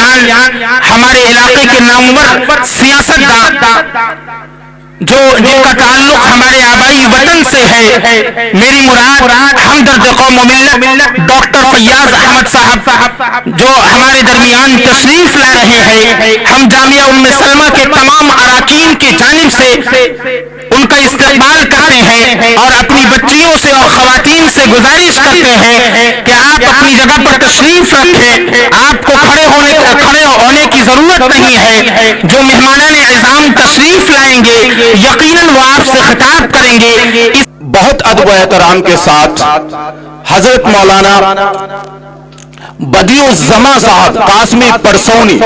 درمیان ہمارے علاقے کے نامور سیاستدان جن کا تعلق ہمارے آبائی وطن سے ہے، میری مراد ہمدرد قوم و ملت ڈاکٹر فیاض احمد صاحب جو ہمارے درمیان تشریف لا رہے ہیں، ہم جامعہ ام سلمہ کے تمام اراکین کی جانب سے ان کا استقبال کرتے ہیں اور اپنی بچیوں سے اور خواتین سے گزارش کرتے ہیں کہ آپ اپنی جگہ پر تشریف رکھیں، آپ کو کھڑے ہونے کی ضرورت نہیں ہے، جو مہمانان اعظام تشریف لائیں گے یقیناً وہ آپ سے خطاب کریں گے۔ بہت ادب و احترام کے ساتھ حضرت مولانا بدیع الزماں صاحب قاسمی پرسونی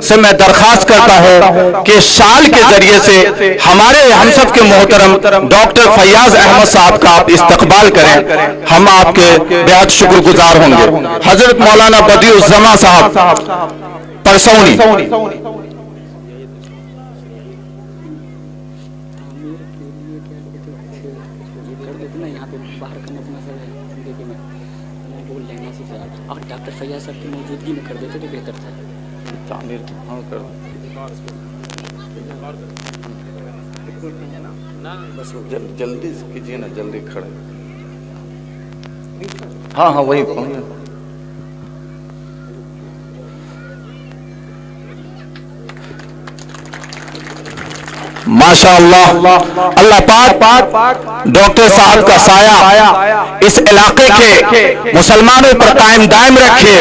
سے میں درخواست کرتا ہوں کہ شال کے ذریعے سے ہمارے ہم سب کے محترم ڈاکٹر فیاض احمد صاحب کا آپ استقبال کریں، ہم آپ کے بہت شکر گزار ہوں گے۔ حضرت مولانا بدیع الزماں صاحب پرسونی۔ ڈاکٹر فیاض صاحب کی موجودگی میں کر دیتے تو بہتر تھا۔ تعمیر کر بس جلدی کیجیے نا، جلدی کھڑے۔ ہاں وہی ماشاء اللہ، اللہ پاک ڈاکٹر صاحب کا سایہ اس علاقے کے مسلمانوں پر قائم دائم رکھے،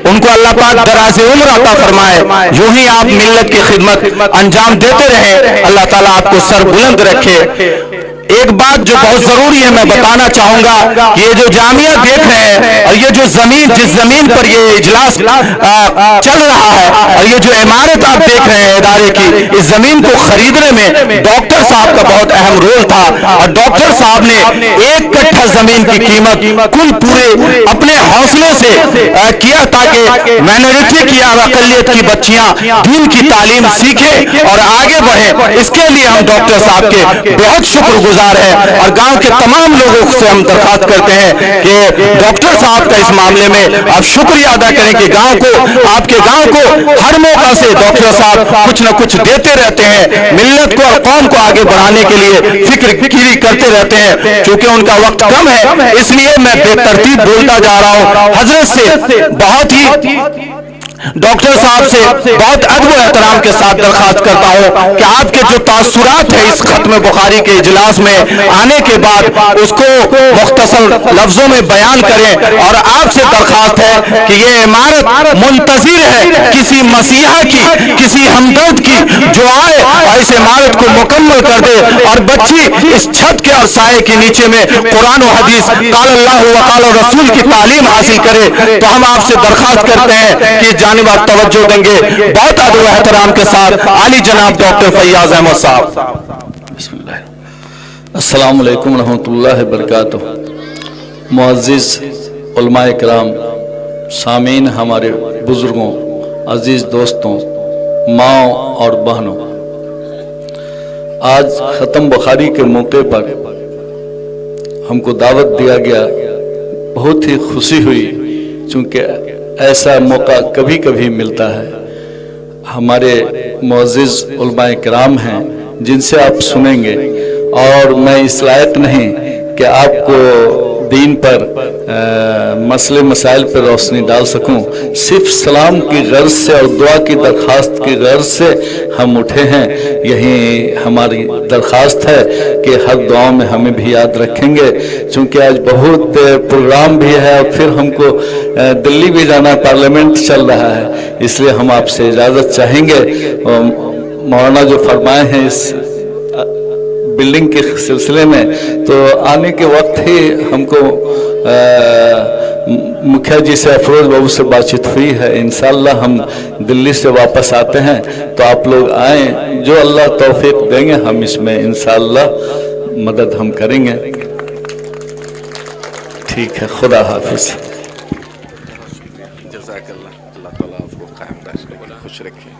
ان کو اللہ پاک دراز عمر عطا فرمائے، یوں ہی آپ ملت کی خدمت انجام دیتے رہیں، اللہ تعالیٰ آپ کو سر بلند رکھے۔ ایک بات جو بہت ضروری ہے میں بتانا چاہوں گا، یہ جو جامعہ دیکھ رہے ہیں اور یہ جو جس زمین پر یہ اجلاس چل رہا ہے اور یہ جو عمارت آپ دیکھ رہے ہیں ادارے کی، اس زمین کو خریدنے میں ڈاکٹر صاحب کا بہت اہم رول تھا، اور ڈاکٹر صاحب نے 1 کٹھا زمین کی قیمت کل پورے اپنے حوصلے سے کیا تاکہ مائنورٹی کی اور اقلیت کی بچیاں دین کی تعلیم سیکھیں اور آگے بڑھیں۔ اس کے لیے ہم ڈاکٹر صاحب کے بہت شکر گزار ہیں، اور گاؤں کے تمام لوگوں سے ہم درخواست کرتے ہیں کہ ڈاکٹر صاحب کا اس معاملے میں آپ شکریہ ادا کریں کہ آپ کے گاؤں کو ہر موقع سے ڈاکٹر صاحب کچھ نہ کچھ دیتے رہتے ہیں، ملت کو اور قوم کو آگے بڑھانے کے لیے فکری کرتے رہتے ہیں۔ چونکہ ان کا وقت کم ہے اس لیے میں بے ترتیب بولتا جا رہا ہوں۔ حضرت سے بہت ہی ڈاکٹر صاحب سے بہت ادب و احترام کے ساتھ درخواست کرتا ہوں کہ آپ کے جو تاثرات ہیں اس ختم بخاری کے اجلاس میں آنے کے بعد اس کو مختصر لفظوں میں بیان کریں، اور آپ سے درخواست ہے کہ یہ عمارت منتظر ہے کسی مسیحا کی، کسی ہمدرد کی جو آئے اور اس عمارت کو مکمل کر دے، اور بچی اس چھت کے اور سائے کے نیچے میں قرآن و حدیث قال اللہ و قال رسول کی تعلیم حاصل کرے۔ تو ہم آپ سے درخواست کرتے ہیں کہ جانب آپ توجہ دیں گے۔ بہت ادب و احترام کے ساتھ عالی جناب ڈاکٹر فیاض احمد صاحب۔ بسم اللہ۔ السلام علیکم ورحمۃ اللہ وبرکاتہ۔ معزز علماء کرام، سامعین، ہمارے بزرگوں، عزیز دوستوں، ماؤں اور بہنوں، آج ختم بخاری کے موقع پر ہم کو دعوت دیا گیا، بہت ہی خوشی ہوئی، چونکہ ایسا موقع کبھی کبھی ملتا ہے۔ ہمارے معزز علماء کرام ہیں جن سے آپ سنیں گے، اور میں اس لائق نہیں کہ آپ کو دین پر مسئلے مسائل پر روشنی ڈال سکوں، صرف سلام کی غرض سے اور دعا کی درخواست کی غرض سے ہم اٹھے ہیں۔ یہی ہماری درخواست ہے کہ ہر دعاؤں میں ہمیں بھی یاد رکھیں گے، چونکہ آج بہت پروگرام بھی ہے اور پھر ہم کو دلی بھی جانا، پارلیمنٹ چل رہا ہے، اس لیے ہم آپ سے اجازت چاہیں گے۔ مولانا جو فرمائے ہیں اس بلڈنگ کے سلسلے میں، تو آنے کے وقت ہی ہم کو مکھیا جی سے، افروز بابو سے بات چیت ہوئی ہے، انشاءاللہ ہم دلی سے واپس آتے ہیں تو آپ لوگ آئیں، جو اللہ توفیق دیں گے ہم اس میں انشاءاللہ مدد ہم کریں گے۔ ٹھیک ہے، خدا حافظ۔ جزاک اللہ، اللہ تعالیٰ آپ کو قائم رکھے، خوش رکھے۔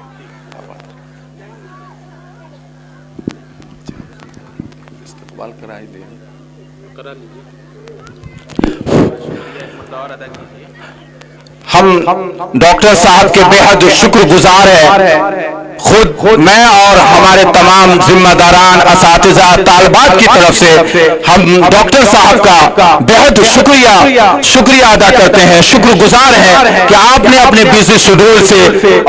استقبال کرائی دیں، ہم ڈاکٹر صاحب کے بے حد شکر گزار ہیں. خود میں اور ہمارے تمام ذمہ داران، اساتذہ، طالبات کی طرف سے ہم ڈاکٹر صاحب کا بے حد شکریہ ادا کرتے ہیں، شکر گزار ہیں کہ آپ نے اپنے بزی شیڈول سے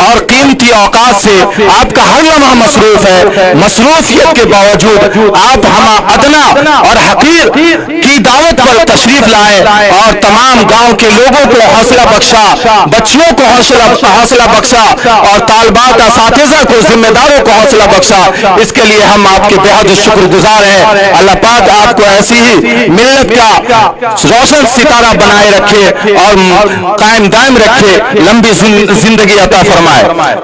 اور قیمتی اوقات سے، آپ کا ہر لمحہ مصروف ہے، مصروفیت کے باوجود آپ ہم ادنا اور حقیر کی دعوت پر تشریف لائے اور تمام گاؤں کے لوگوں کو حوصلہ بخشا، بچیوں کو حوصلہ بخشا اور طالبات، اساتذہ کو، ذمہ داروں کو حوصلہ بخشا. اس کے لیے ہم آپ کے بے حد شکر گزار ہیں. اللہ پاک آپ کو ایسی ہی ملت کا روشن ستارہ بنائے رکھے اور قائم دائم رکھے، لمبی زندگی عطا فرمائے.